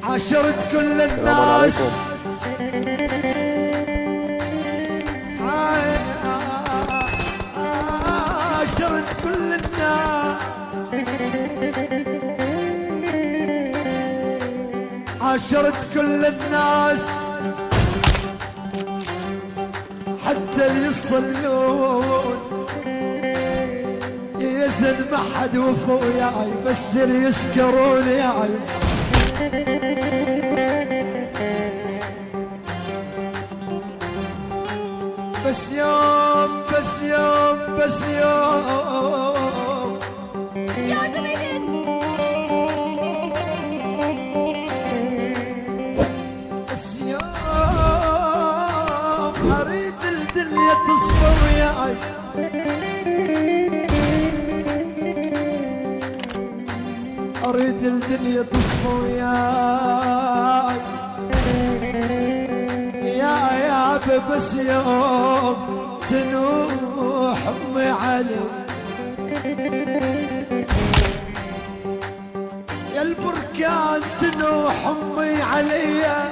عاشرت كل الناس عاشرت كل الناس عاشرت كل الناس حتى اللي يصلون يزن ما حد وفوا وياي بس اللي يسكرون ياي بس يوم بس يوم بس يوم Yardım edin. بس يوم اريد الدنيا تصفى وياي اريد الدنيا تصفى وياي يا بس يوم تنوح امي علي يا البركان تنوح امي عليا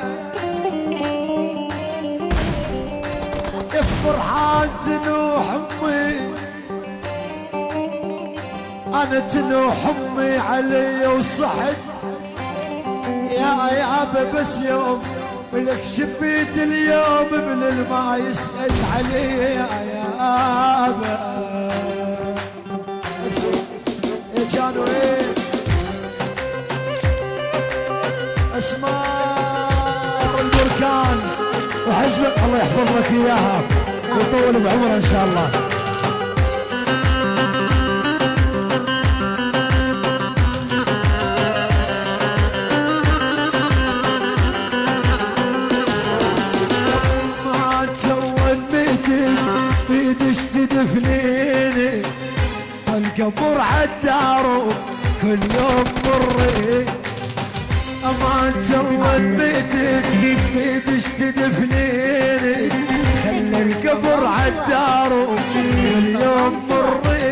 يا فرحان تنوح امي انا تنوح امي علي وصحت يا بس يوم ولك شفيت اليوم من الما يسأل علي يا ابا يا جانو ايه اسمار البركان وحزبك الله يحفظ لك اياها ويطول بعمرها ان شاء الله. بيدش تدفنيني القبر عالدار كل يوم مري أمانة الله ثبتت بيدش تدفنيني خلي القبر عالدار كل يوم مري